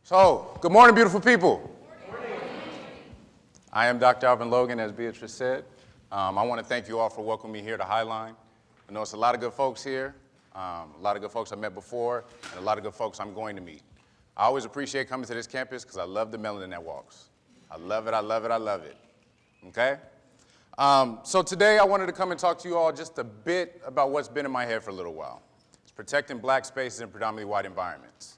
So, good morning, beautiful people. Good morning. I am Dr. Alvin Logan, as Beatrice said. I want to thank you all for welcoming me here to Highline. I know it's a lot of good folks here, a lot of good folks I met before, and a lot of good folks I'm going to meet. I always appreciate coming to this campus because I love the melanin that walks. I love it, I love it, I love it. Okay? So today I wanted to come and talk to you all just a bit about what's been in my head for a little while. It's protecting black spaces in predominantly white environments.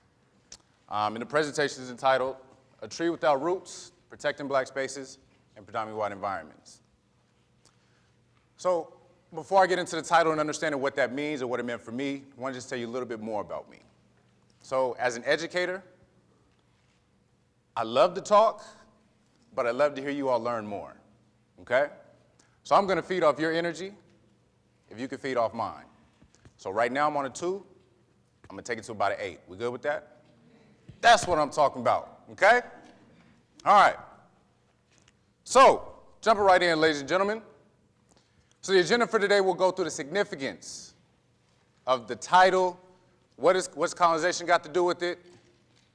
And the presentation is entitled, A Tree Without Roots, Protecting Black Spaces in Predominantly White Environments. So before I get into the title and understanding what that means or what it meant for me, I want to just tell you a little bit more about me. So as an educator, I love to talk, but I love to hear you all learn more, okay? So I'm going to feed off your energy if you can feed off mine. So right now I'm on a 2. I'm going to take it to about an 8. We good with that? That's what I'm talking about, okay? All right. So, jumping right in, ladies and gentlemen. So the agenda for today will go through the significance of the title, what's colonization got to do with it,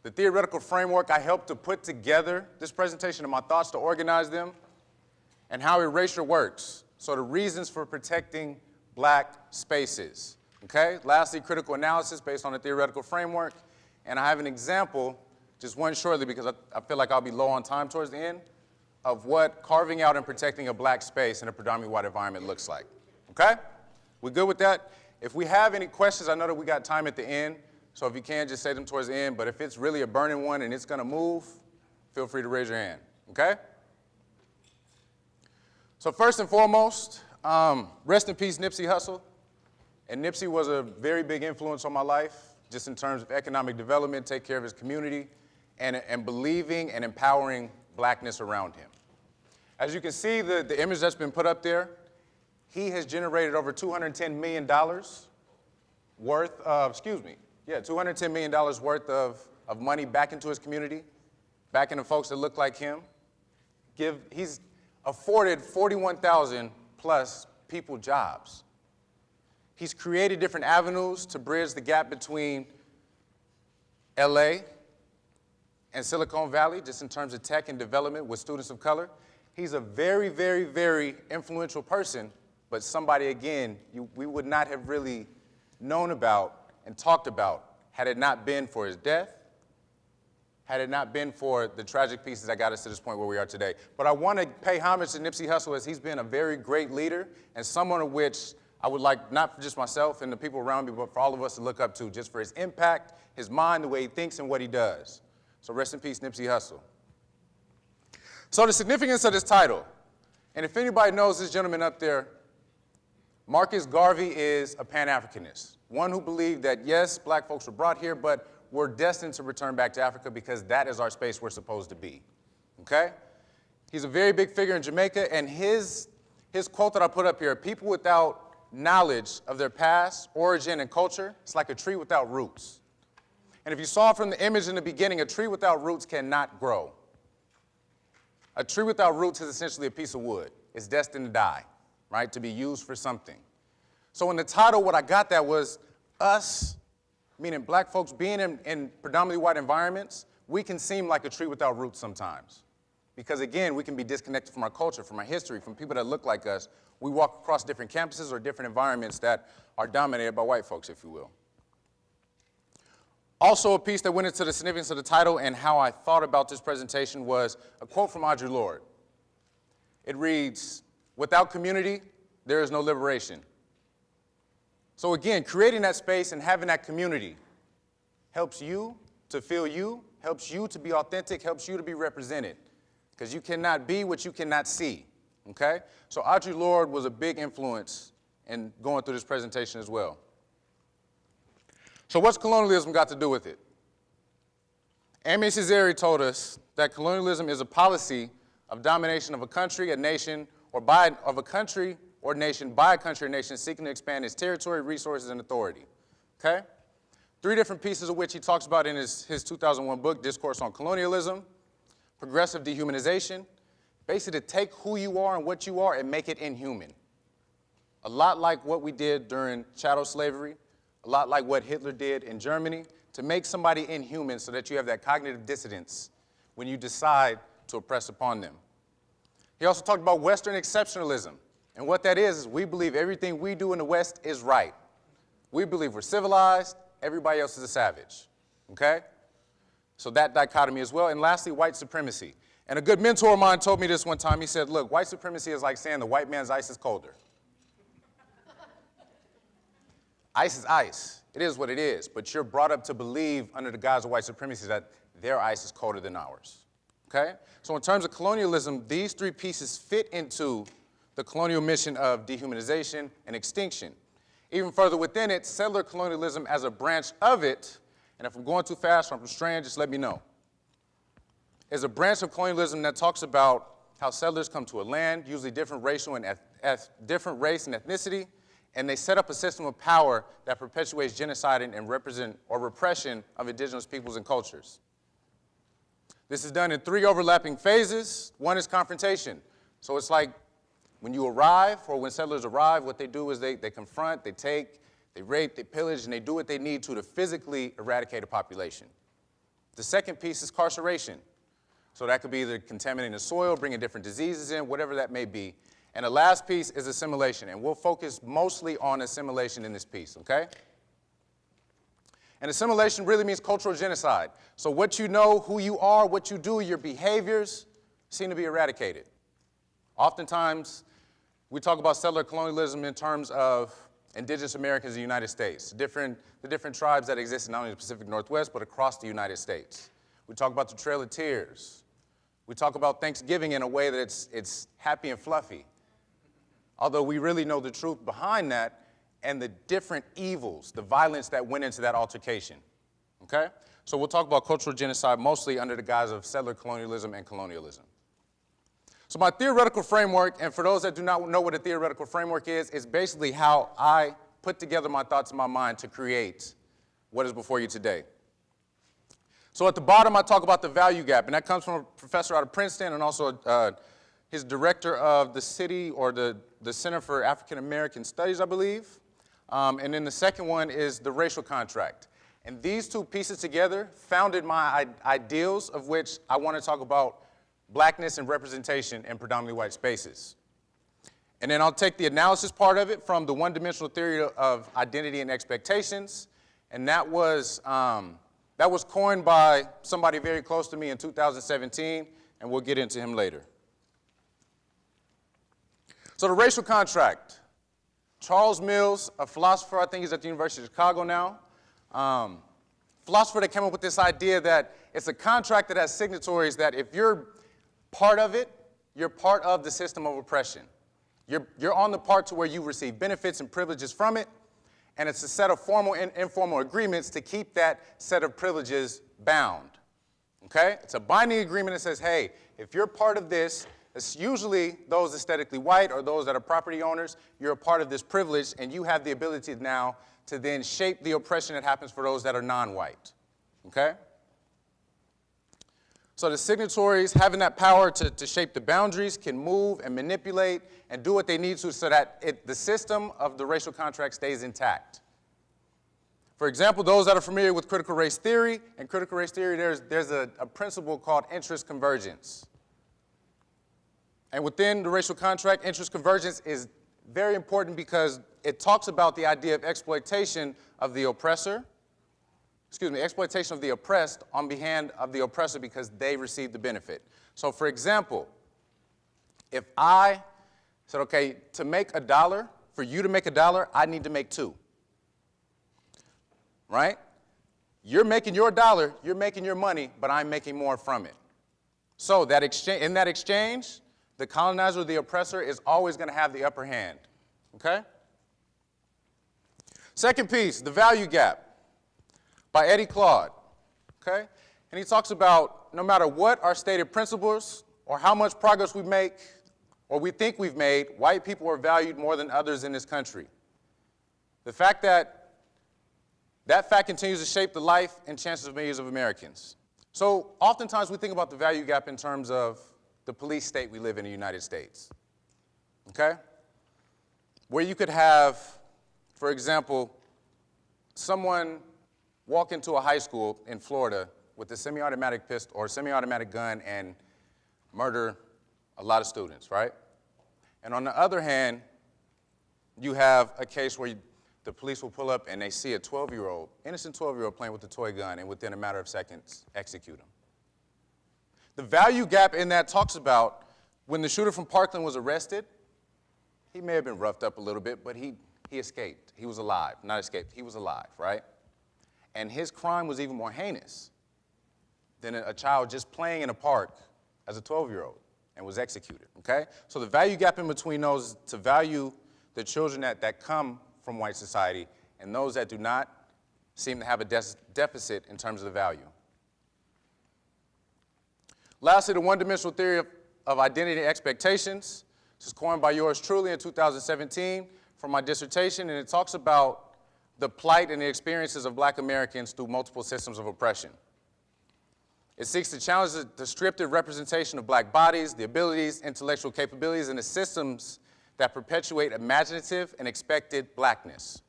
the theoretical framework I helped to put together this presentation and my thoughts to organize them, and how erasure works. So the reasons for protecting black spaces, okay? Lastly, critical analysis based on the theoretical framework. And I have an example, just one shortly because I feel like I'll be low on time towards the end, of what carving out and protecting a black space in a predominantly white environment looks like, okay? We good with that? If we have any questions, I know that we got time at the end, so if you can, just say them towards the end, but if it's really a burning one and it's gonna move, feel free to raise your hand, okay? So first and foremost, rest in peace, Nipsey Hussle. And Nipsey was a very big influence on my life, just in terms of economic development, take care of his community, and believing and empowering blackness around him. As you can see, the image that's been put up there, he has generated over $210 million worth of, $210 million worth of money back into his community, back into folks that look like him. He's afforded 41,000 plus people jobs. He's created different avenues to bridge the gap between LA and Silicon Valley, just in terms of tech and development with students of color. He's a very, very, very influential person, but somebody, again, we would not have really known about and talked about had it not been for his death, had it not been for the tragic pieces that got us to this point where we are today. But I want to pay homage to Nipsey Hussle, as he's been a very great leader and someone of which I would like, not for just myself and the people around me, but for all of us to look up to, just for his impact, his mind, the way he thinks, and what he does. So rest in peace, Nipsey Hussle. So the significance of this title, and if anybody knows this gentleman up there, Marcus Garvey is a Pan-Africanist, one who believed that, yes, black folks were brought here, but we're destined to return back to Africa because that is our space we're supposed to be, okay? He's a very big figure in Jamaica, and his quote that I put up here, people without knowledge of their past, origin, and culture, it's like a tree without roots. And if you saw from the image in the beginning, a tree without roots cannot grow. A tree without roots is essentially a piece of wood. It's destined to die, right, to be used for something. So in the title, what I got that was us, meaning black folks being in predominantly white environments, we can seem like a tree without roots sometimes. Because again, we can be disconnected from our culture, from our history, from people that look like us. We walk across different campuses or different environments that are dominated by white folks, if you will. Also, a piece that went into the significance of the title and how I thought about this presentation was a quote from Audre Lorde. It reads, "Without community, there is no liberation." So again, creating that space and having that community helps you to feel you, helps you to be authentic, helps you to be represented. Because you cannot be what you cannot see, okay? So Audre Lorde was a big influence in going through this presentation as well. So what's colonialism got to do with it? Aimé Césaire told us that colonialism is a policy of domination of a country, a nation, or of a country or nation by a country or nation seeking to expand its territory, resources, and authority, okay? 3 different pieces of which he talks about in his 2001 book, Discourse on Colonialism. Progressive dehumanization, basically to take who you are and what you are and make it inhuman. A lot like what we did during chattel slavery, a lot like what Hitler did in Germany, to make somebody inhuman so that you have that cognitive dissonance when you decide to oppress upon them. He also talked about Western exceptionalism. And what that is we believe everything we do in the West is right. We believe we're civilized, everybody else is a savage, okay? So that dichotomy as well. And lastly, white supremacy. And a good mentor of mine told me this one time. He said, look, white supremacy is like saying the white man's ice is colder. Ice is ice. It is what it is. But you're brought up to believe under the guise of white supremacy that their ice is colder than ours, okay? So in terms of colonialism, these three pieces fit into the colonial mission of dehumanization and extinction. Even further within it, settler colonialism as a branch of it, and if I'm going too fast or I'm straying, just let me know, is a branch of colonialism that talks about how settlers come to a land, usually different racial and different race and ethnicity, and they set up a system of power that perpetuates genocide and repression of indigenous peoples and cultures. This is done in three overlapping phases. One is confrontation. So it's like when you arrive, or when settlers arrive, what they do is they confront, they take, they rape, they pillage, and they do what they need to physically eradicate a population. The second piece is carceration. So that could be either contaminating the soil, bringing different diseases in, whatever that may be. And the last piece is assimilation, and we'll focus mostly on assimilation in this piece, okay? And assimilation really means cultural genocide. So what you know, who you are, what you do, your behaviors seem to be eradicated. Oftentimes, we talk about settler colonialism in terms of indigenous Americans in the United States, the different tribes that exist not only in the Pacific Northwest, but across the United States. We talk about the Trail of Tears. We talk about Thanksgiving in a way that it's happy and fluffy. Although we really know the truth behind that and the different evils, the violence that went into that altercation, okay? So we'll talk about cultural genocide mostly under the guise of settler colonialism and colonialism. So my theoretical framework, and for those that do not know what a theoretical framework is basically how I put together my thoughts in my mind to create what is before you today. So at the bottom, I talk about the value gap, and that comes from a professor out of Princeton and also his director of the city or the Center for African American Studies, I believe. And then the second one is the racial contract. And these two pieces together founded my ideals, of which I want to talk about blackness and representation in predominantly white spaces. And then I'll take the analysis part of it from the one-dimensional theory of identity and expectations, and that was coined by somebody very close to me in 2017, and we'll get into him later. So the racial contract. Charles Mills, a philosopher, I think he's at the University of Chicago now, philosopher that came up with this idea that it's a contract that has signatories that if you're part of it, you're part of the system of oppression. You're on the part to where you receive benefits and privileges from it, and it's a set of formal and informal agreements to keep that set of privileges bound, okay? It's a binding agreement that says, hey, if you're part of this, it's usually those aesthetically white or those that are property owners, you're a part of this privilege, and you have the ability now to then shape the oppression that happens for those that are non-white, okay? So the signatories, having that power to shape the boundaries, can move and manipulate and do what they need to so that the system of the racial contract stays intact. For example, those that are familiar with critical race theory, in critical race theory, there's a principle called interest convergence. And within the racial contract, interest convergence is very important because it talks about the idea of exploitation of the oppressor, exploitation of the oppressed on behalf of the oppressor because they receive the benefit. So for example, if I said, okay, to make $1, for you to make $1, I need to make 2. Right? You're making your $1, you're making your money, but I'm making more from it. So that in that exchange, the colonizer or the oppressor is always going to have the upper hand. Okay? Second piece, the value gap, by Eddie Claude, okay? And he talks about no matter what our stated principles or how much progress we make or we think we've made, white people are valued more than others in this country. The fact that fact continues to shape the life and chances of millions of Americans. So oftentimes we think about the value gap in terms of the police state we live in the United States, okay? Where you could have, for example, someone walk into a high school in Florida with a semi-automatic pistol or semi-automatic gun and murder a lot of students, right? And on the other hand, you have a case where the police will pull up and they see a 12-year-old, innocent 12-year-old playing with a toy gun and within a matter of seconds execute him. The value gap in that talks about when the shooter from Parkland was arrested, he may have been roughed up a little bit, but he escaped. He was alive, not escaped, he was alive, right? And his crime was even more heinous than a child just playing in a park as a 12-year-old and was executed, okay? So the value gap in between those to value the children that come from white society and those that do not seem to have a deficit in terms of the value. Lastly, the one-dimensional theory of identity and expectations. This is coined by yours truly in 2017 for my dissertation, and it talks about the plight and the experiences of black Americans through multiple systems of oppression. It seeks to challenge the descriptive representation of black bodies, the abilities, intellectual capabilities, and the systems that perpetuate imaginative and expected blackness,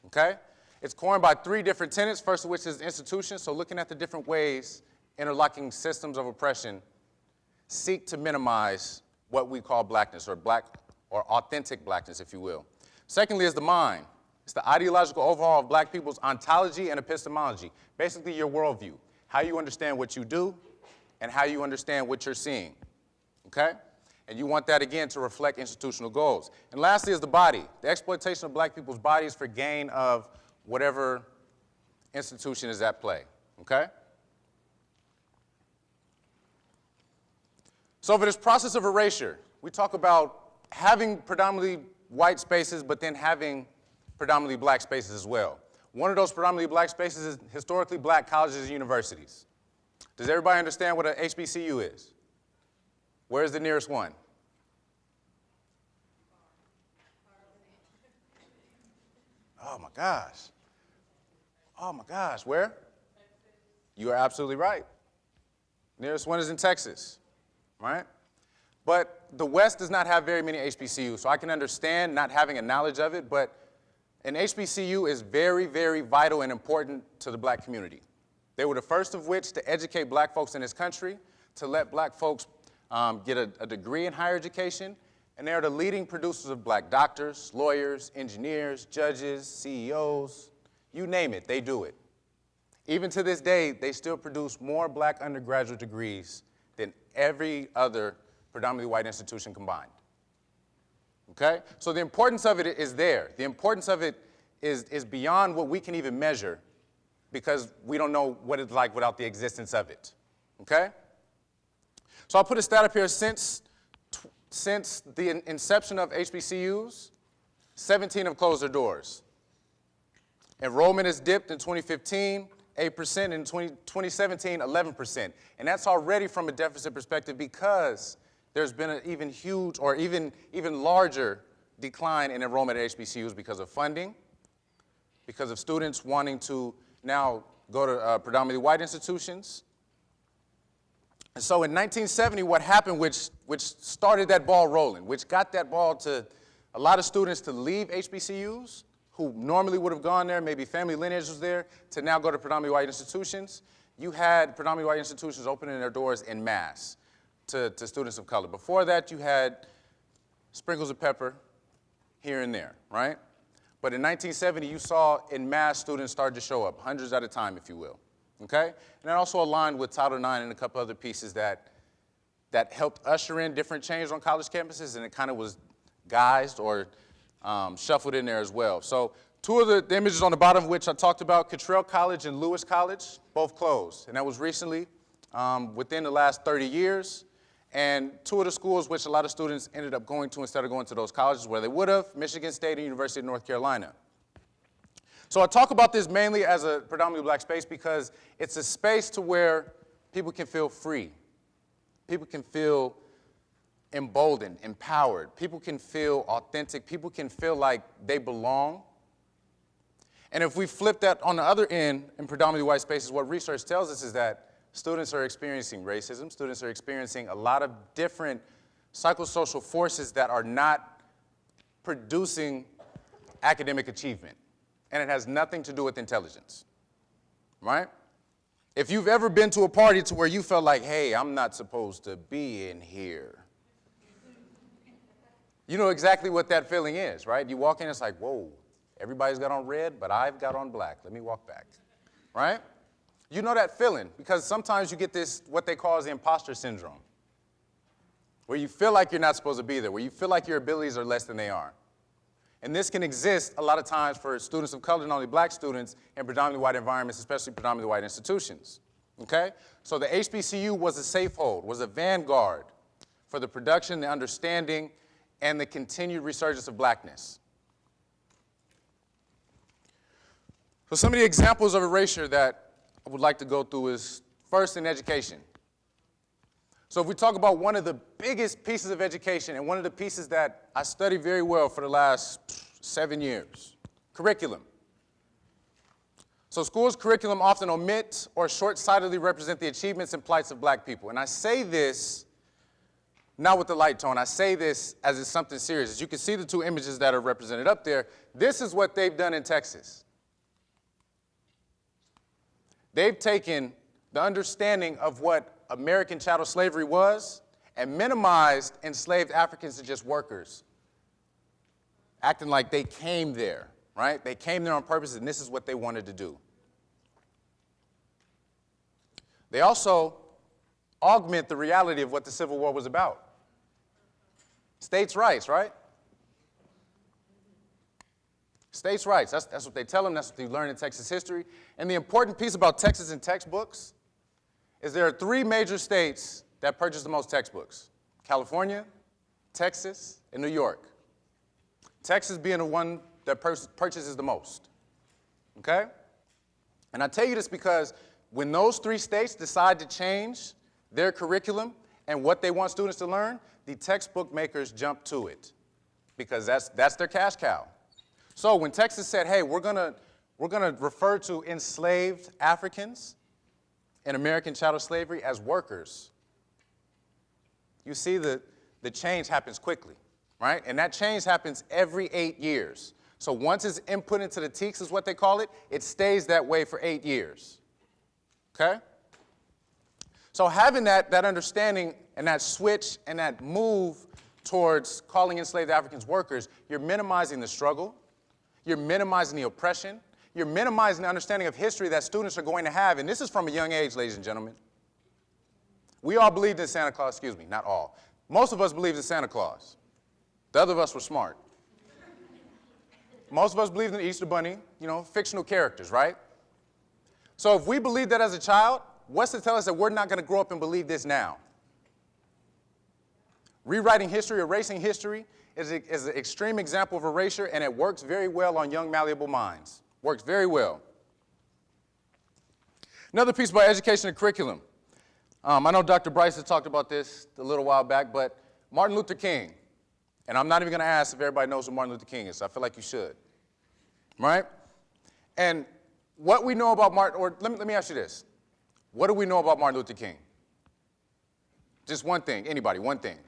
okay? It's coined by three different tenets, first of which is institutions, so looking at the different ways interlocking systems of oppression seek to minimize what we call blackness, or black, or authentic blackness, if you will. Secondly is the mind. It's the ideological overhaul of black people's ontology and epistemology, basically your worldview, how you understand what you do and how you understand what you're seeing, okay? And you want that, again, to reflect institutional goals. And lastly is the body, the exploitation of black people's bodies for gain of whatever institution is at play, okay? So for this process of erasure, we talk about having predominantly white spaces, but then having predominantly black spaces as well. One of those predominantly black spaces is historically black colleges and universities. Does everybody understand what a HBCU is? Where's the nearest one? Oh my gosh. Oh my gosh, where? You are absolutely right. Nearest one is in Texas, right? But the West does not have very many HBCUs, so I can understand not having a knowledge of it, but an HBCU is very, very vital and important to the black community. They were the first of which to educate black folks in this country, to let black folks get a degree in higher education, and they are the leading producers of black doctors, lawyers, engineers, judges, CEOs, you name it, they do it. Even to this day, they still produce more black undergraduate degrees than every other predominantly white institution combined. Okay? So the importance of it is there. The importance of it is beyond what we can even measure because we don't know what it's like without the existence of it. Okay? So I'll put a stat up here. Since the inception of HBCUs, 17 have closed their doors. Enrollment has dipped in 2015, 8%, in 2017, 11%. And that's already from a deficit perspective because there's been an even huge or even larger decline in enrollment at HBCUs because of funding, because of students wanting to now go to predominantly white institutions. And so in 1970, what happened, which started that ball rolling, which got that ball to a lot of students to leave HBCUs, who normally would have gone there, maybe family lineage was there, to now go to predominantly white institutions, you had predominantly white institutions opening their doors en masse to students of color. Before that, you had sprinkles of pepper here and there, right? But in 1970, you saw en masse students start to show up, hundreds at a time, if you will, okay? And that also aligned with Title IX and a couple other pieces that helped usher in different change on college campuses, and it kind of was guised or shuffled in there as well. So two of the images on the bottom of which I talked about, Cottrell College and Lewis College, both closed. And that was recently, within the last 30 years. And two of the schools which a lot of students ended up going to instead of going to those colleges where they would have, Michigan State and University of North Carolina. So I talk about this mainly as a predominantly black space because it's a space to where people can feel free. People can feel emboldened, empowered. People can feel authentic. People can feel like they belong. And if we flip that on the other end in predominantly white spaces, what research tells us is that students are experiencing racism. Students are experiencing a lot of different psychosocial forces that are not producing academic achievement. And it has nothing to do with intelligence. right? If you've ever been to a party to where you felt like, hey, I'm not supposed to be in here, you know exactly what that feeling is, right? You walk in, it's like, whoa, everybody's got on red, but I've got on black. Let me walk back, right? You know that feeling because sometimes you get this, what they call the imposter syndrome, where you feel like you're not supposed to be there, where you feel like your abilities are less than they are. And this can exist a lot of times for students of color, not only black students, in predominantly white environments, especially predominantly white institutions, okay? So the HBCU was a safehold, was a vanguard for the production, the understanding, and the continued resurgence of blackness. So some of the examples of erasure that I would like to go through is first in education. So if we talk about one of the biggest pieces of education and one of the pieces that I studied very well for the last 7 years, curriculum. So schools' curriculum often omit or short-sightedly represent the achievements and plights of black people. And I say this not with the light tone. I say this as it's something serious. As you can see the two images that are represented up there, this is what they've done in Texas. They've taken the understanding of what American chattel slavery was and minimized enslaved Africans to just workers, acting like they came there, right? They came there on purpose and this is what they wanted to do. They also augment the reality of what the Civil War was about. States' rights, right? States' rights, that's what they tell them, that's what they learn in Texas history. And the important piece about Texas and textbooks is there are 3 major states that purchase the most textbooks: California, Texas, and New York. Texas being the one that purchases the most, okay? And I tell you this because when those 3 states decide to change their curriculum and what they want students to learn, the textbook makers jump to it because that's their cash cow. So when Texas said, hey, we're gonna refer to enslaved Africans in American chattel slavery as workers, you see the change happens quickly, right? And that change happens every 8 years. So once it's input into the TEKS is what they call it, it stays that way for 8 years, okay? So having that understanding and that switch and that move towards calling enslaved Africans workers, you're minimizing the struggle, you're minimizing the oppression, you're minimizing the understanding of history that students are going to have, and this is from a young age, ladies and gentlemen. We all believed in Santa Claus, excuse me, not all. Most of us believed in Santa Claus. The other of us were smart. Most of us believed in the Easter Bunny, you know, fictional characters, right? So if we believed that as a child, what's to tell us that we're not going to grow up and believe this now? Rewriting history, erasing history is an extreme example of erasure, and it works very well on young, malleable minds. Works very well. Another piece about education and curriculum. I know Dr. Bryce has talked about this a little while back, but Martin Luther King, and I'm not even going to ask if everybody knows who Martin Luther King is, so I feel like you should, right? And what we know about Martin, or let me ask you this. What do we know about Martin Luther King? Just one thing, anybody, one thing.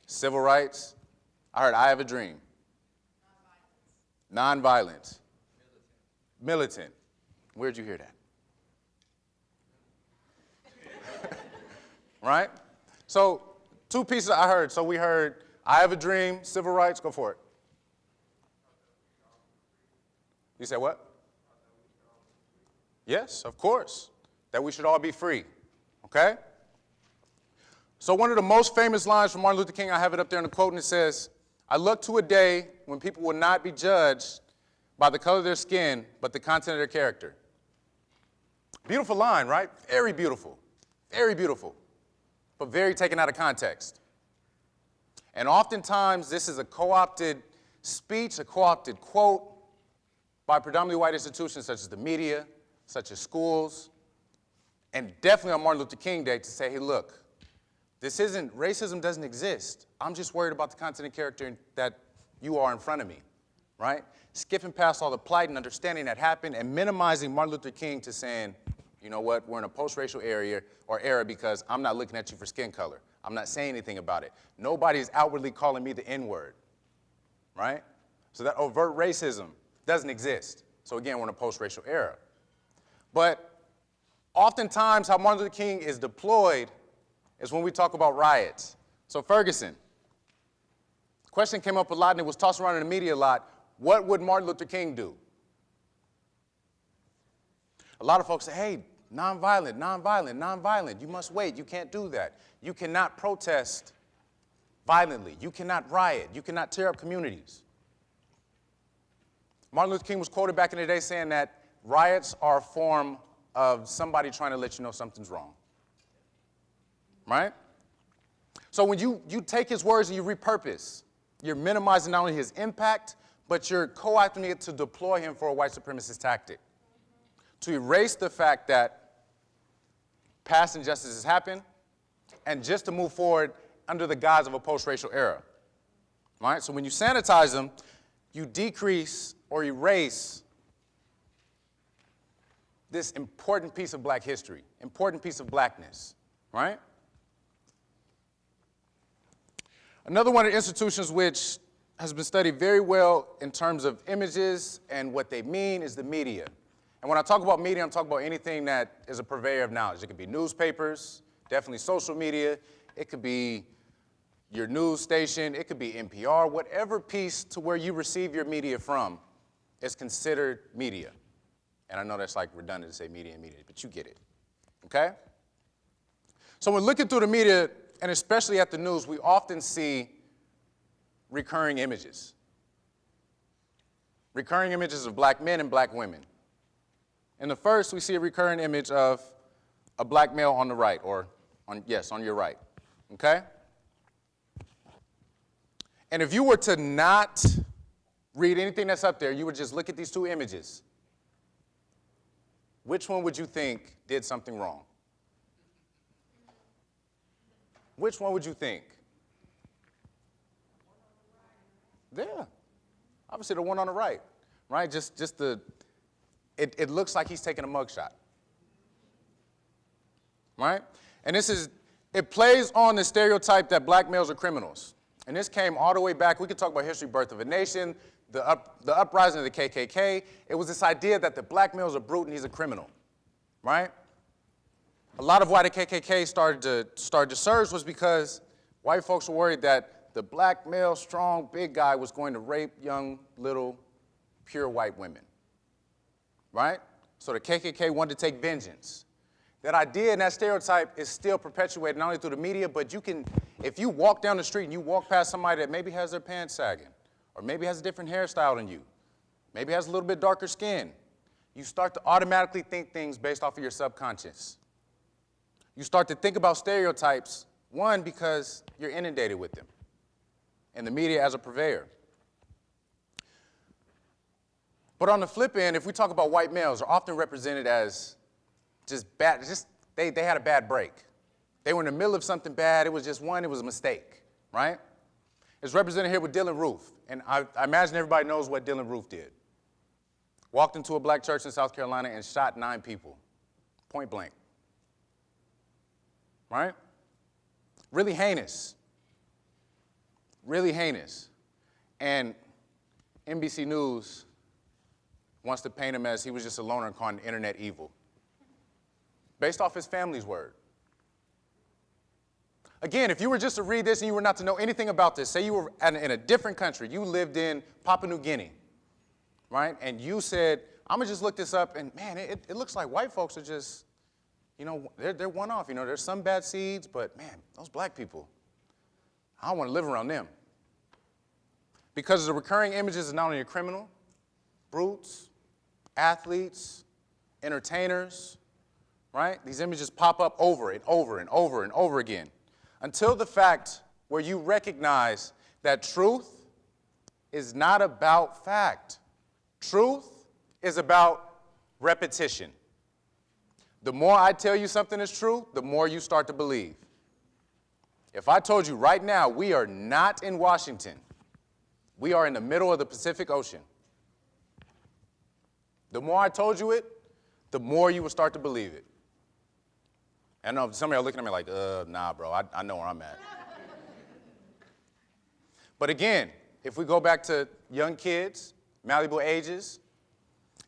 Civil rights. I heard I have a dream. Nonviolence. Militant. Where'd you hear that? Right? So 2 pieces I heard. So we heard I have a dream, civil rights, go for it. You said what? Yes, of course, that we should all be free, okay? So one of the most famous lines from Martin Luther King, I have it up there in the quote, and it says, I look to a day when people will not be judged by the color of their skin, but the content of their character. Beautiful line, right? Very beautiful, but very taken out of context. And oftentimes, this is a co-opted speech, a co-opted quote by predominantly white institutions such as the media, such as schools, and definitely on Martin Luther King Day to say, hey, look, racism doesn't exist. I'm just worried about the content and character that you are in front of me, right? Skipping past all the plight and understanding that happened and minimizing Martin Luther King to saying, you know what, we're in a post-racial era because I'm not looking at you for skin color. I'm not saying anything about it. Nobody is outwardly calling me the N-word, right? So that overt racism doesn't exist. So again, we're in a post-racial era. But oftentimes how Martin Luther King is deployed is when we talk about riots. So Ferguson, the question came up a lot and it was tossed around in the media a lot. What would Martin Luther King do? A lot of folks say, hey, nonviolent, nonviolent, nonviolent. You must wait. You can't do that. You cannot protest violently. You cannot riot. You cannot tear up communities. Martin Luther King was quoted back in the day saying that riots are a form of somebody trying to let you know something's wrong. Right? So when you take his words and you repurpose, you're minimizing not only his impact, but you're co-opting it to deploy him for a white supremacist tactic. To erase the fact that past injustices happen, and just to move forward under the guise of a post-racial era. Right? So when you sanitize them, you decrease or erase this important piece of black history, important piece of blackness, right? Another one of the institutions which has been studied very well in terms of images and what they mean is the media. And when I talk about media, I'm talking about anything that is a purveyor of knowledge. It could be newspapers, definitely social media. It could be your news station. It could be NPR. Whatever piece to where you receive your media from is considered media. And I know that's like redundant to say media and media, but you get it, okay? So when looking through the media, and especially at the news, we often see recurring images. Recurring images of black men and black women. In the first, we see a recurring image of a black male on the right, or on your right, okay? And if you were to not read anything that's up there, you would just look at these two images. Which one would you think did something wrong? Which one would you think? Yeah, obviously the one on the right, right? It looks like he's taking a mugshot, right? And it plays on the stereotype that black males are criminals. And this came all the way back. We could talk about history, birth of a nation, the uprising of the KKK. It was this idea that the black male is a brute and he's a criminal, right? A lot of why the KKK started to surge was because white folks were worried that the black male, strong, big guy was going to rape young, little, pure white women, right? So the KKK wanted to take vengeance. That idea and that stereotype is still perpetuated not only through the media, but if you walk down the street and you walk past somebody that maybe has their pants sagging, or maybe has a different hairstyle than you, maybe has a little bit darker skin, you start to automatically think things based off of your subconscious. You start to think about stereotypes, one, because you're inundated with them, and the media as a purveyor. But on the flip end, if we talk about white males, are often represented as they had a bad break. They were in the middle of something bad. It was a mistake, right? It's represented here with Dylann Roof. And I imagine everybody knows what Dylann Roof did. Walked into a black church in South Carolina and shot 9 people, point blank, right? Really heinous, really heinous. And NBC News wants to paint him as he was just a loner and calling internet evil, based off his family's word. Again, if you were just to read this and you were not to know anything about this, say you were in a different country, you lived in Papua New Guinea, right? And you said, I'm gonna just look this up, and man, it looks like white folks are just, they're one off. There's some bad seeds, but man, those black people, I don't wanna live around them. Because the recurring images is not only a criminal, brutes, athletes, entertainers, right? These images pop up over and over and over and over again until the fact where you recognize that truth is not about fact. Truth is about repetition. The more I tell you something is true, the more you start to believe. If I told you right now we are not in Washington, we are in the middle of the Pacific Ocean, the more I told you it, the more you will start to believe it. I know some of you are looking at me like, nah, bro, I know where I'm at. But again, if we go back to young kids, malleable ages,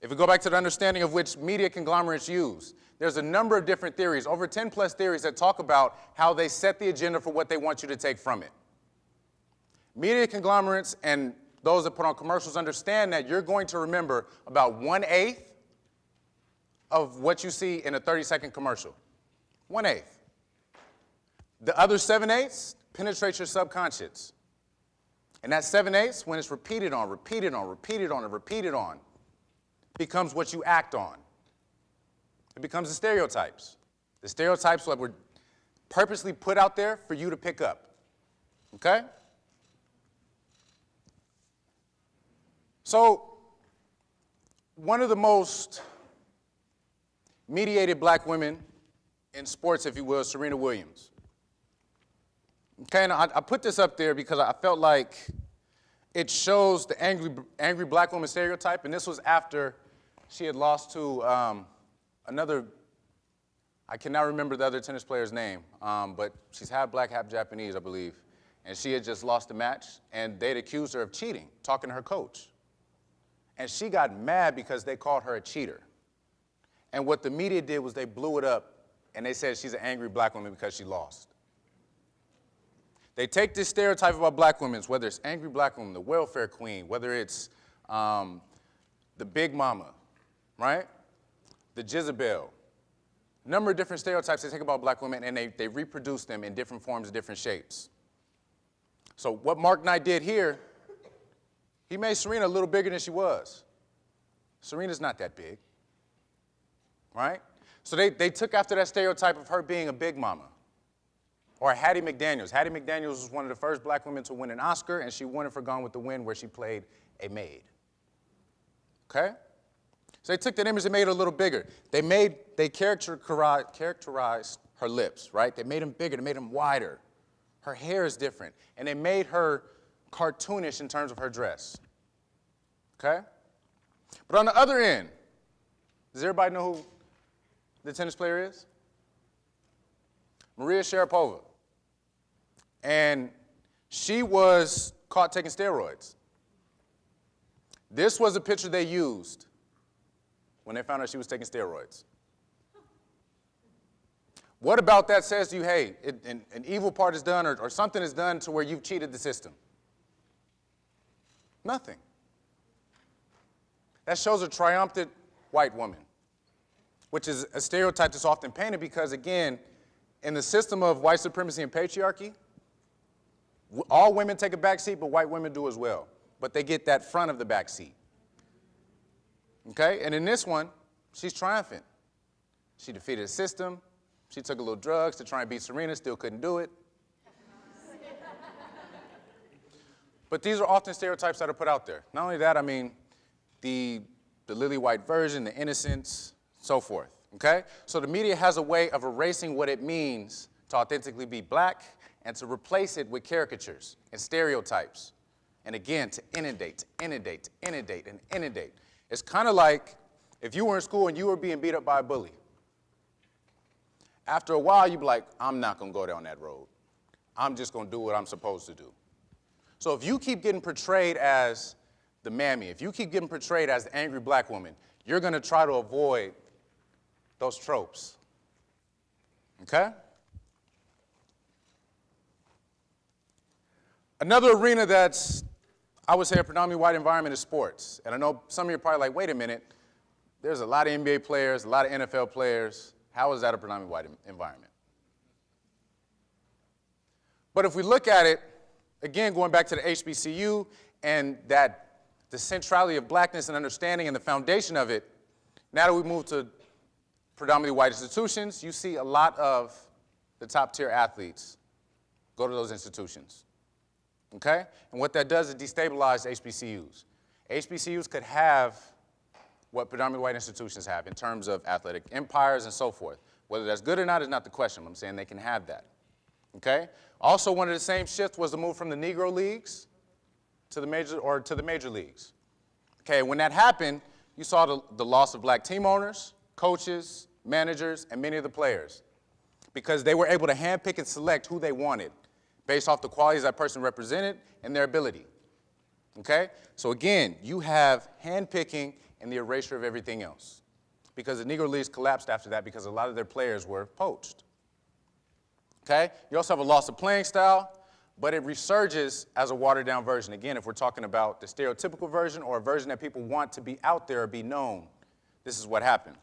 If we go back to the understanding of which media conglomerates use, there's a number of different theories, over 10 plus theories that talk about how they set the agenda for what they want you to take from it. Media conglomerates and those that put on commercials understand that you're going to remember about 1/8 of what you see in a 30-second commercial. 1/8. The other 7/8 penetrates your subconscious. And that 7/8, when it's repeated on, repeated on, repeated on, and repeated on, becomes what you act on. It becomes the stereotypes. The stereotypes that were purposely put out there for you to pick up. Okay? So, one of the most mediated black women in sports, if you will, is Serena Williams. Okay, and I put this up there because I felt like it shows the angry black woman stereotype, and this was after she had lost to another, I cannot remember the other tennis player's name, but she's half black, half Japanese, I believe, and she had just lost the match, and they'd accused her of cheating, talking to her coach. And she got mad because they called her a cheater. And what the media did was they blew it up, and they said she's an angry black woman because she lost. They take this stereotype about black women, whether it's angry black woman, the welfare queen, whether it's the big mama, right? The Jezebel. A number of different stereotypes they take about black women, and they reproduce them in different forms and different shapes. So what Mark Knight did here, he made Serena a little bigger than she was. Serena's not that big, right? So they took after that stereotype of her being a big mama. Or Hattie McDaniels. Hattie McDaniels was one of the first black women to win an Oscar, and she won it for Gone with the Wind, where she played a maid. Okay? So they took that image and made it a little bigger. They characterized her lips, right? They made them bigger, they made them wider. Her hair is different. And they made her cartoonish in terms of her dress. Okay? But on the other end, does everybody know who the tennis player is? Maria Sharapova. And she was caught taking steroids. This was a picture they used when they found out she was taking steroids. What about that says to you, hey, an evil part is done or something is done to where you've cheated the system? Nothing. That shows a triumphant white woman, which is a stereotype that's often painted because, again, in the system of white supremacy and patriarchy, all women take a back seat, but white women do as well. But they get that front of the back seat. Okay? And in this one, she's triumphant. She defeated the system. She took a little drugs to try and beat Serena, still couldn't do it. But these are often stereotypes that are put out there. Not only that, I mean, the lily white version, the innocence, so forth. Okay? So the media has a way of erasing what it means to authentically be black and to replace it with caricatures and stereotypes. And again, to inundate, to inundate, to inundate, and inundate. It's kind of like if you were in school and you were being beat up by a bully. After a while, you'd be like, I'm not going to go down that road. I'm just going to do what I'm supposed to do. So if you keep getting portrayed as the mammy, if you keep getting portrayed as the angry black woman, you're going to try to avoid those tropes. Okay? Another arena that's, I would say, a predominantly white environment is sports. And I know some of you are probably like, wait a minute, there's a lot of NBA players, a lot of NFL players. How is that a predominantly white environment? But if we look at it, again, going back to the HBCU and the centrality of blackness and understanding and the foundation of it, now that we move to predominantly white institutions, you see a lot of the top tier athletes go to those institutions. Okay? And what that does is destabilize HBCUs. HBCUs could have what predominantly white institutions have in terms of athletic empires and so forth. Whether that's good or not is not the question. I'm saying they can have that. Okay? Also, one of the same shifts was the move from the Negro leagues to the major leagues. Okay, when that happened, you saw the loss of black team owners, coaches, managers, and many of the players, because they were able to handpick and select who they wanted based off the qualities that person represented and their ability. Okay? So again, you have handpicking and the erasure of everything else. Because the Negro Leagues collapsed after that because a lot of their players were poached. Okay? You also have a loss of playing style, but it resurges as a watered-down version. Again, if we're talking about the stereotypical version or a version that people want to be out there or be known, this is what happened.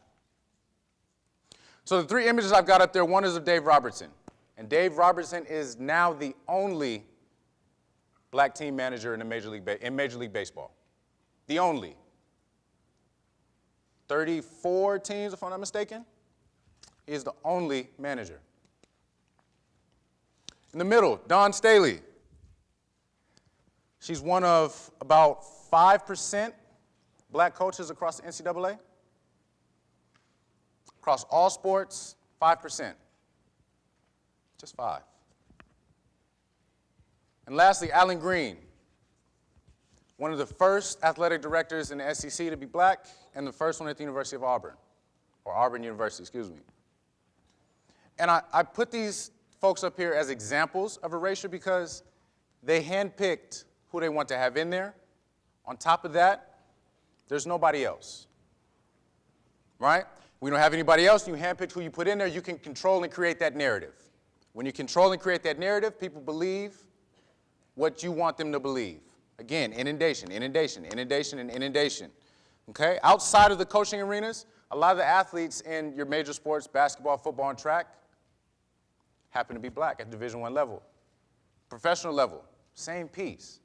So the three images I've got up there, one is of Dave Robertson. And Dave Robertson is now the only black team manager in Major League Baseball. The only. 34 teams, if I'm not mistaken. He is the only manager. In the middle, Dawn Staley. She's one of about 5% black coaches across the NCAA. Across all sports, 5%. Just 5. And lastly, Alan Green, one of the first athletic directors in the SEC to be black and the first one at the University of Auburn, or Auburn University, excuse me. And I put these folks up here as examples of erasure because they handpicked who they want to have in there. On top of that, there's nobody else, right? We don't have anybody else. You handpick who you put in there. You can control and create that narrative. When you control and create that narrative, people believe what you want them to believe. Again, inundation, inundation, inundation, and inundation. Okay? Outside of the coaching arenas, a lot of the athletes in your major sports, basketball, football, and track, happen to be black at Division I level. Professional level, same piece.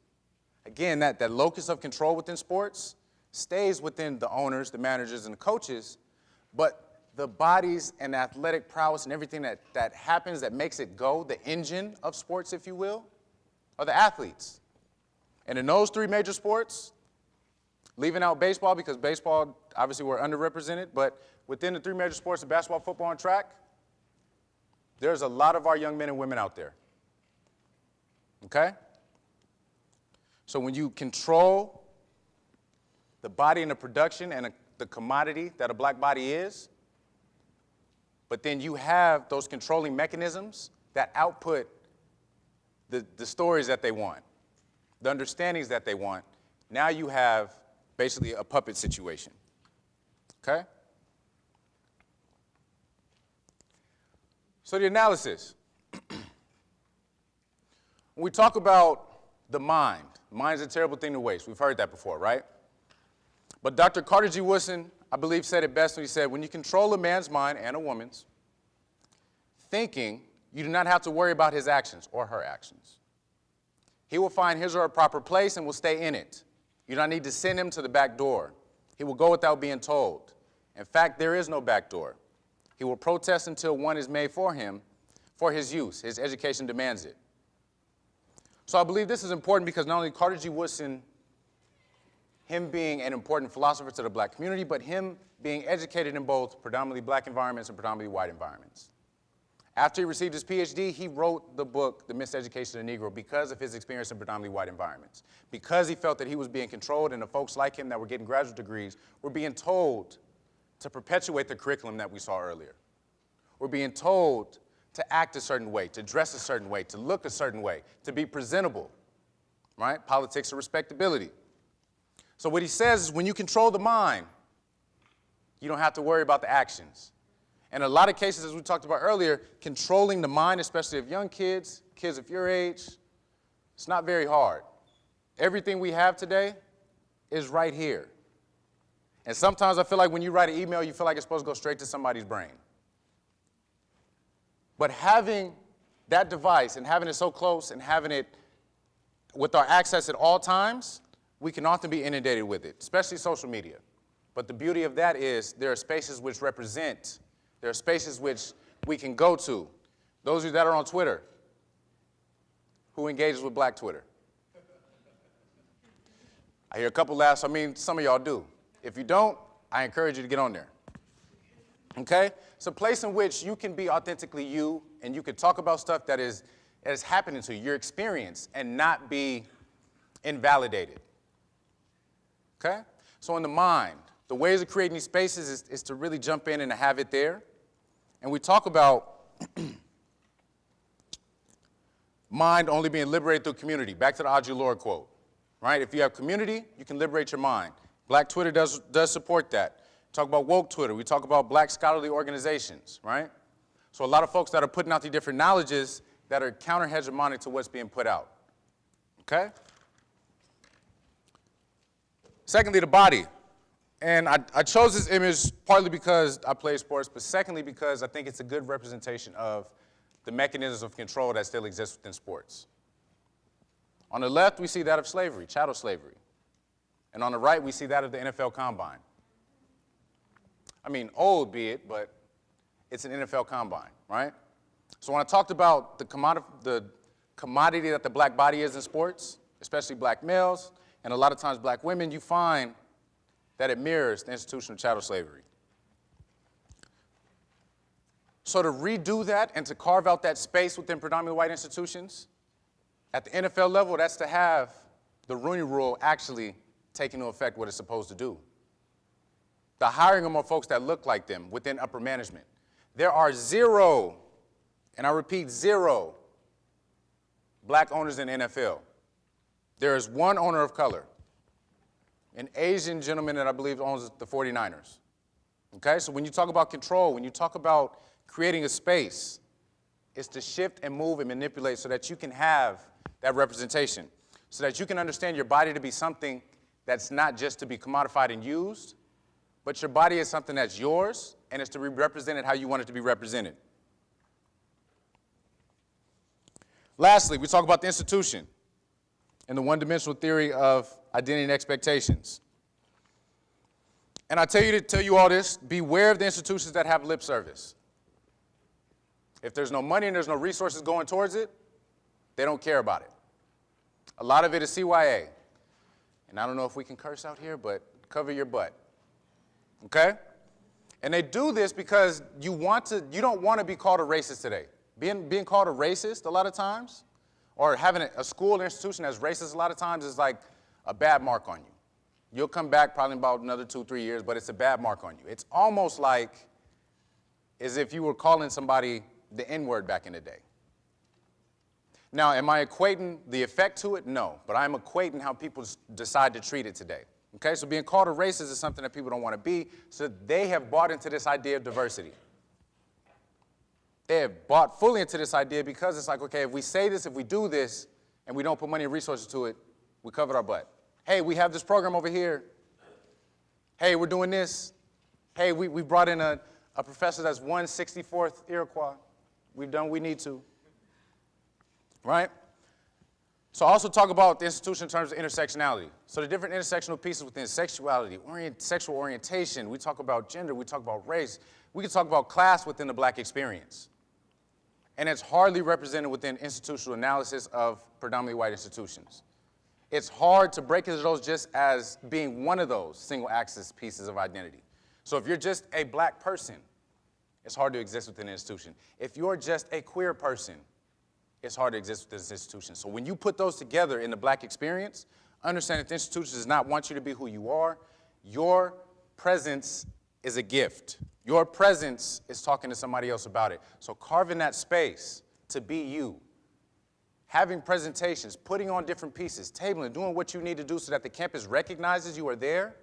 Again, that locus of control within sports stays within the owners, the managers, and the coaches, but the bodies and athletic prowess and everything that happens that makes it go, the engine of sports, if you will, are the athletes. And in those three major sports, leaving out baseball because baseball, obviously, we're underrepresented, but within the three major sports of basketball, football, and track, there's a lot of our young men and women out there. Okay? So when you control the body and the production and the commodity that a black body is, but then you have those controlling mechanisms that output the stories that they want, the understandings that they want, now you have basically a puppet situation. Okay? So the analysis. When we talk about the mind's a terrible thing to waste. We've heard that before, right? But Dr. Carter G. Woodson, I believe, said it best when he said, when you control a man's mind and a woman's thinking, you do not have to worry about his actions or her actions. He will find his or her proper place and will stay in it. You don't need to send him to the back door. He will go without being told. In fact, there is no back door. He will protest until one is made for him, for his use. His education demands it. So I believe this is important because not only Carter G. Woodson, him being an important philosopher to the black community, but him being educated in both predominantly black environments and predominantly white environments. After he received his PhD, he wrote the book, The Miseducation of the Negro, because of his experience in predominantly white environments. Because he felt that he was being controlled and the folks like him that were getting graduate degrees were being told to perpetuate the curriculum that we saw earlier. We're being told to act a certain way, to dress a certain way, to look a certain way, to be presentable, right? Politics of respectability. So what he says is when you control the mind, you don't have to worry about the actions. And in a lot of cases, as we talked about earlier, controlling the mind, especially of young kids, kids of your age, it's not very hard. Everything we have today is right here. And sometimes I feel like when you write an email, you feel like it's supposed to go straight to somebody's brain. But having that device and having it so close and having it with our access at all times, we can often be inundated with it, especially social media. But the beauty of that is there are spaces which represent, there are spaces which we can go to. Those of you that are on Twitter, who engages with Black Twitter? I hear a couple laughs. I mean, some of y'all do. If you don't, I encourage you to get on there. Okay? It's a place in which you can be authentically you, and you can talk about stuff that is happening to you, your experience, and not be invalidated. Okay? So in the mind, the ways of creating these spaces is to really jump in and to have it there. And we talk about mind only being liberated through community. Back to the Audre Lorde quote, right? If you have community, you can liberate your mind. Black Twitter does support that. Talk about woke Twitter. We talk about black scholarly organizations, right? So a lot of folks that are putting out the different knowledges that are counter-hegemonic to what's being put out, okay? Secondly, the body. And I chose this image partly because I play sports, but secondly because I think it's a good representation of the mechanisms of control that still exist within sports. On the left, we see that of slavery, chattel slavery. And on the right, we see that of the NFL Combine. I mean, old be it, but it's an NFL Combine, right? So when I talked about the commodity that the black body is in sports, especially black males, and a lot of times black women, you find that it mirrors the institution of chattel slavery. So to redo that and to carve out that space within predominantly white institutions, at the NFL level, that's to have the Rooney Rule actually take into effect what it's supposed to do. The hiring of more folks that look like them within upper management. There are zero, and I repeat, zero black owners in the NFL. There is one owner of color, an Asian gentleman that I believe owns the 49ers. Okay, so when you talk about control, when you talk about creating a space, it's to shift and move and manipulate so that you can have that representation, so that you can understand your body to be something that's not just to be commodified and used, but your body is something that's yours and it's to be represented how you want it to be represented. Lastly, we talk about the institution and the one-dimensional theory of identity and expectations. And I tell you all this, beware of the institutions that have lip service. If there's no money and there's no resources going towards it, they don't care about it. A lot of it is CYA. And I don't know if we can curse out here, but cover your butt. Okay? And they do this because you don't want to be called a racist today. Being called a racist a lot of times, or having a school or institution that's racist a lot of times is like a bad mark on you. You'll come back probably about another 2-3 years, but it's a bad mark on you. It's almost like as if you were calling somebody the N-word back in the day. Now, am I equating the effect to it? No, but I'm equating how people decide to treat it today. Okay, so being called a racist is something that people don't want to be, so they have bought into this idea of diversity. They have bought fully into this idea because it's like, okay, if we say this, if we do this, and we don't put money and resources to it, we covered our butt. Hey, we have this program over here. Hey, we're doing this. Hey, we brought in a professor that's 1/64th Iroquois. We've done what we need to. Right? So I also talk about the institution in terms of intersectionality. So the different intersectional pieces within sexuality, sexual orientation, we talk about gender, we talk about race, we can talk about class within the black experience. And it's hardly represented within institutional analysis of predominantly white institutions. It's hard to break into those just as being one of those single axis pieces of identity. So if you're just a black person, it's hard to exist within an institution. If you're just a queer person, it's hard to exist within this institution. So when you put those together in the black experience, understand that the institution does not want you to be who you are. Your presence is a gift. Your presence is talking to somebody else about it. So carving that space to be you, having presentations, putting on different pieces, tabling, doing what you need to do so that the campus recognizes you are there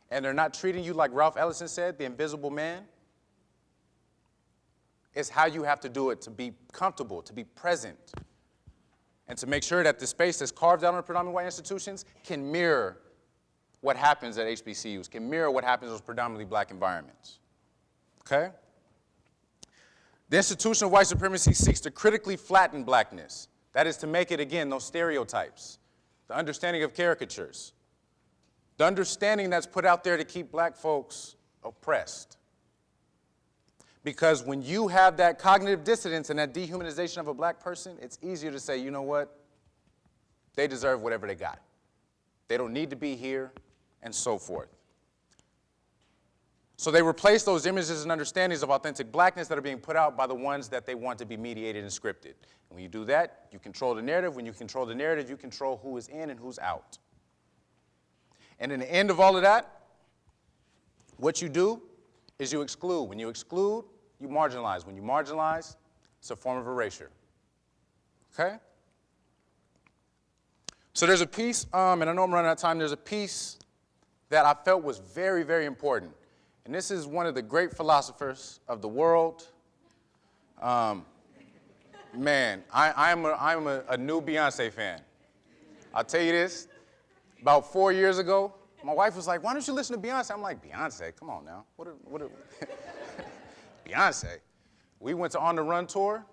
and they're not treating you like Ralph Ellison said, the invisible man. It's how you have to do it to be comfortable, to be present, and to make sure that the space that's carved out in the predominantly white institutions can mirror what happens at HBCUs, can mirror what happens in those predominantly black environments. Okay? The institution of white supremacy seeks to critically flatten blackness. That is to make it, again, those stereotypes, the understanding of caricatures, the understanding that's put out there to keep black folks oppressed. Because when you have that cognitive dissonance and that dehumanization of a black person, it's easier to say, you know what? They deserve whatever they got. They don't need to be here, and so forth. So they replace those images and understandings of authentic blackness that are being put out by the ones that they want to be mediated and scripted. And when you do that, you control the narrative. When you control the narrative, you control who is in and who's out. And in the end of all of that, what you do is you exclude. When you exclude, you marginalize. When you marginalize, it's a form of erasure. Okay? So there's a piece, and I know I'm running out of time, there's a piece that I felt was very, very important. And this is one of the great philosophers of the world. Man, I'm a new Beyonce fan. I'll tell you this, about 4 years ago, my wife was like, why don't you listen to Beyonce? I'm like, Beyonce, come on now. Beyonce. We went to On the Run tour,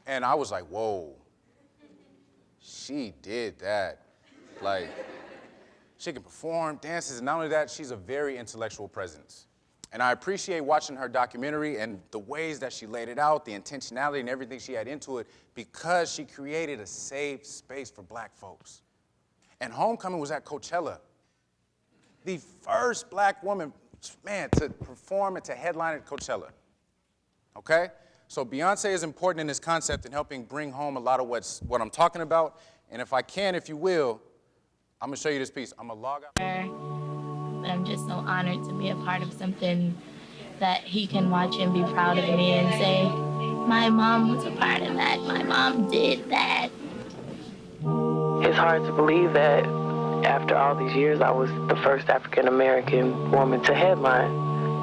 and I was like, whoa, she did that. Like, she can perform, dances, and not only that, she's a very intellectual presence. And I appreciate watching her documentary and the ways that she laid it out, the intentionality and everything she had into it, because she created a safe space for black folks. And Homecoming was at Coachella. The first black woman, man, to perform and to headline at Coachella, okay? So Beyonce is important in this concept in helping bring home a lot of what I'm talking about. And if I can, if you will, I'm gonna show you this piece. I'm gonna log out. But I'm just so honored to be a part of something that he can watch and be proud of me and say, my mom was a part of that, my mom did that. It's hard to believe that after all these years, I was the first African-American woman to headline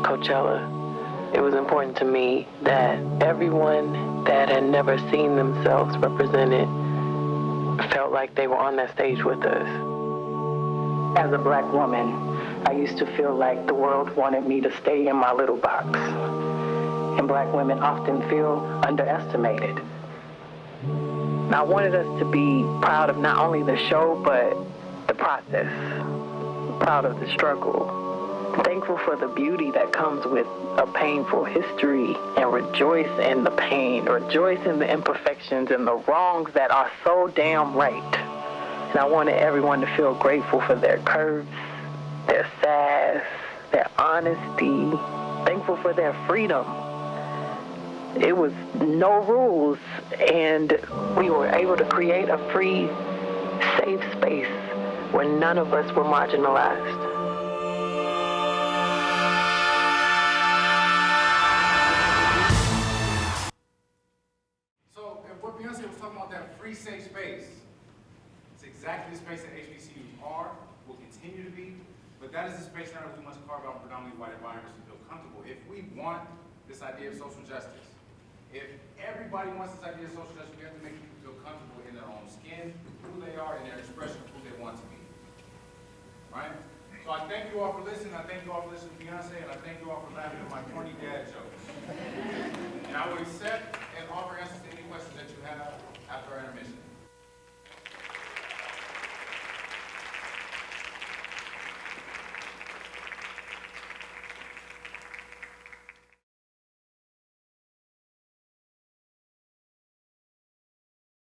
Coachella. It was important to me that everyone that had never seen themselves represented felt like they were on that stage with us. As a black woman, I used to feel like the world wanted me to stay in my little box. And black women often feel underestimated. And I wanted us to be proud of not only the show, but the process. Proud of the struggle. Thankful for the beauty that comes with a painful history, and rejoice in the pain, rejoice in the imperfections and the wrongs that are so damn right. And I wanted everyone to feel grateful for their curves, their sass, their honesty, thankful for their freedom. It was no rules, and we were able to create a free, safe space where none of us were marginalized. So if what Beyonce was talking about, that free, safe space, it's exactly the space that HBCUs are, will continue to be, but that is the space now that we must carve out in predominantly white environments to feel comfortable. If we want this idea of social justice, if everybody wants this idea of social justice, we have to make people feel comfortable in their own skin, who they are, and their expression of who they want to be. Right? So I thank you all for listening. I thank you all for listening to Beyonce, and I thank you all for laughing at my corny dad jokes. And I will accept and offer answers to any questions that you have after our intermission.